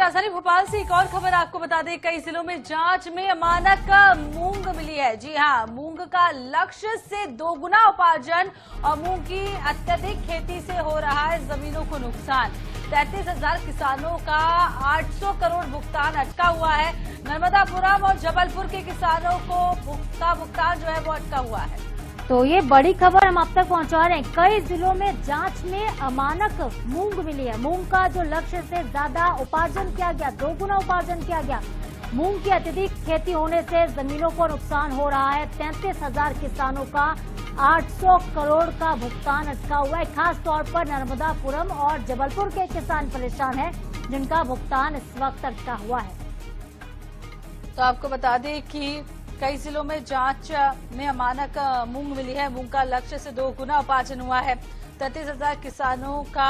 राजधानी भोपाल से एक और खबर आपको बता दें, कई जिलों में जांच में अमानक मूंग मिली है। जी हां, मूंग का लक्ष्य से दोगुना उपार्जन और मूंग की अत्यधिक खेती से हो रहा है जमीनों को नुकसान। 33,000 किसानों का 800 करोड़ भुगतान अटका हुआ है। नर्मदापुरम और जबलपुर के किसानों को भुगतान जो है वो अटका हुआ है। तो ये बड़ी खबर हम आप तक पहुंचा रहे हैं। कई जिलों में जांच में अमानक मूंग मिली है। मूंग का जो लक्ष्य से ज्यादा उपार्जन किया गया, दोगुना उपार्जन किया गया। मूंग की अत्यधिक खेती होने से जमीनों को नुकसान हो रहा है। 33,000 किसानों का 800 करोड़ का भुगतान अटका हुआ है। खास तौर पर नर्मदापुरम और जबलपुर के किसान परेशान हैं, जिनका भुगतान इस वक्त अटका हुआ है। तो आपको बता दें कि कई जिलों में जांच में अमानक मूंग मिली है। मूंग का लक्ष्य से दोगुना उपार्जन हुआ है। 33,000 किसानों का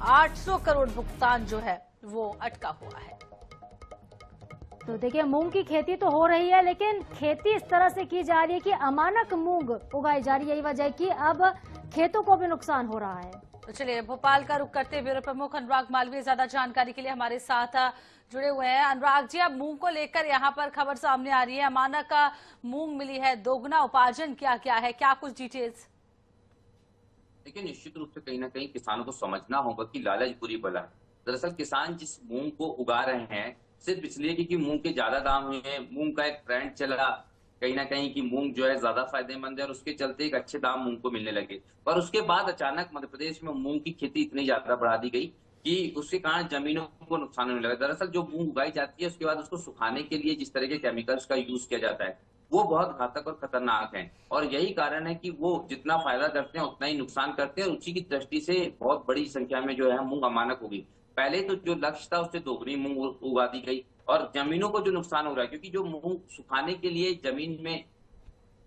800 करोड़ भुगतान जो है वो अटका हुआ है। तो देखिए, मूंग की खेती तो हो रही है, लेकिन खेती इस तरह से की जा रही है कि अमानक मूंग उगाई जा रही है। यही वजह है कि अब खेतों को भी नुकसान हो रहा है। तो चलिए, भोपाल का रुख करते ब्यूरो प्रमुख अनुराग मालवीय ज्यादा जानकारी के लिए हमारे साथ जुड़े हुए हैं। अनुराग जी, अब मूंग को लेकर यहाँ पर खबर सामने आ रही है, अमानक मूंग मिली है, दोगुना उपार्जन क्या क्या है, क्या कुछ डिटेल्स? देखिए, निश्चित रूप से कहीं ना कहीं किसानों को समझना होगा कि लालच बुरी बला है। दरअसल किसान जिस मूंग को उगा रहे हैं सिर्फ इसलिए क्योंकि मूंग के ज्यादा दाम हुए हैं, मूंग का एक ट्रेंड चला कहीं ना कहीं कि मूंग जो है ज्यादा फायदेमंद है और उसके चलते एक अच्छे दाम मूंग को मिलने लगे। पर उसके बाद अचानक मध्य प्रदेश में मूंग की खेती इतनी ज्यादा बढ़ा दी गई कि उसके कारण जमीनों को नुकसान होने लगा। दरअसल जो मूंग उगाई जाती है उसके बाद उसको सुखाने के लिए जिस तरह के केमिकल्स का यूज किया जाता है वो बहुत घातक और खतरनाक है, और यही कारण है कि वो जितना फायदा करते हैं उतना ही नुकसान करते हैं। और उसी की दृष्टि से बहुत बड़ी संख्या में जो है मूंग अमानक होगी। पहले तो जो लक्ष्य था उससे दोगुनी मूंग उगा दी गई, और जमीनों को जो नुकसान हो रहा है क्योंकि जो मूंग सुखाने के लिए जमीन में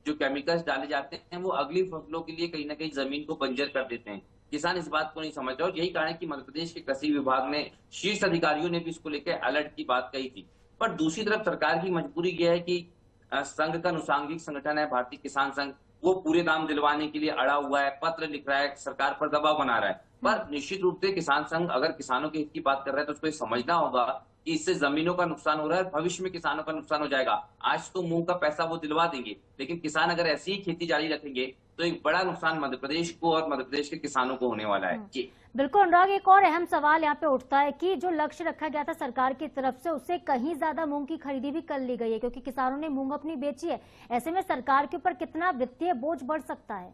जो केमिकल्स डाले जाते हैं वो अगली फसलों के लिए कहीं ना कहीं जमीन को बंजर कर देते हैं। किसान इस बात को नहीं समझते, और यही कारण है कि मध्य प्रदेश के कृषि विभाग ने शीर्ष अधिकारियों ने भी इसको लेकर अलर्ट की बात कही थी। पर दूसरी तरफ सरकार की मजबूरी यह है कि संघ का अनुसांगिक संगठन है भारतीय किसान संघ, वो पूरे दाम दिलवाने के लिए अड़ा हुआ है, पत्र लिख रहा है, सरकार पर दबाव बना रहा है। पर निश्चित रूप से किसान संघ अगर किसानों के हित की बात कर रहा है तो उसको समझना होगा कि इससे जमीनों का नुकसान हो रहा है, भविष्य में किसानों का नुकसान हो जाएगा। आज तो मूंग का पैसा वो दिलवा देंगे, लेकिन किसान अगर ऐसी ही खेती जारी रखेंगे तो एक बड़ा नुकसान मध्य प्रदेश को और मध्य प्रदेश के किसानों को होने वाला है। जी बिल्कुल अनुराग, एक और अहम सवाल यहाँ पे उठता है कि जो लक्ष्य रखा गया था सरकार की तरफ से उससे कहीं ज्यादा मूंग की खरीदी भी कर ली गई है, क्योंकि किसानों ने मूंग अपनी बेची है। ऐसे में सरकार के ऊपर कितना वित्तीय बोझ बढ़ सकता है?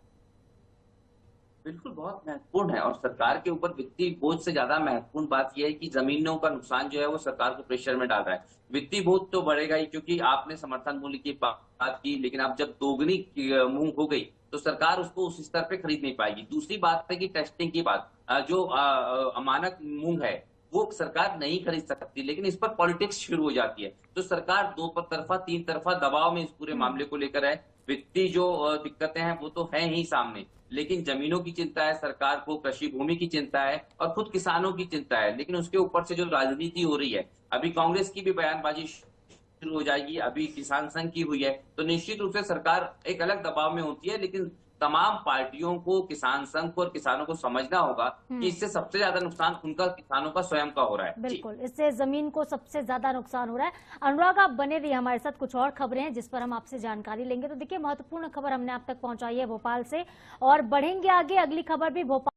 बिल्कुल बहुत महत्वपूर्ण है, और सरकार के ऊपर वित्तीय बोझ से ज्यादा महत्वपूर्ण बात यह है कि जमीनों का नुकसान जो है वो सरकार को प्रेशर में डाल रहा है। वित्तीय बोझ तो बढ़ेगा ही क्योंकि आपने समर्थन मूल्य की बात की, लेकिन अब जब दोगुनी मूंग हो गई तो सरकार उसको उस स्तर पे खरीद नहीं पाएगी। दूसरी बात है कि टेस्टिंग की बात, जो अमानक मूंग है वो सरकार नहीं खरीद सकती, लेकिन इस पर पॉलिटिक्स शुरू हो जाती है। तो सरकार दो तरफा तीन तरफा दबाव में इस पूरे मामले को लेकर है। वित्तीय जो दिक्कतें हैं वो तो है ही सामने, लेकिन जमीनों की चिंता है सरकार को, कृषि भूमि की चिंता है और खुद किसानों की चिंता है। लेकिन उसके ऊपर से जो राजनीति हो रही है, अभी कांग्रेस की भी बयानबाजी शुरू हो जाएगी, अभी किसान संघ की हुई है, तो निश्चित रूप से सरकार एक अलग दबाव में होती है। लेकिन तमाम पार्टियों को, किसान संघ को और किसानों को समझना होगा कि इससे सबसे ज्यादा नुकसान उनका, किसानों का स्वयं का हो रहा है। बिल्कुल, इससे जमीन को सबसे ज्यादा नुकसान हो रहा है। अनुराग, आप बने रहिए हमारे साथ, कुछ और खबरें हैं जिस पर हम आपसे जानकारी लेंगे। तो देखिए, महत्वपूर्ण खबर हमने आप तक पहुंचाई है भोपाल से, और बढ़ेंगे आगे। अगली खबर भी भोपाल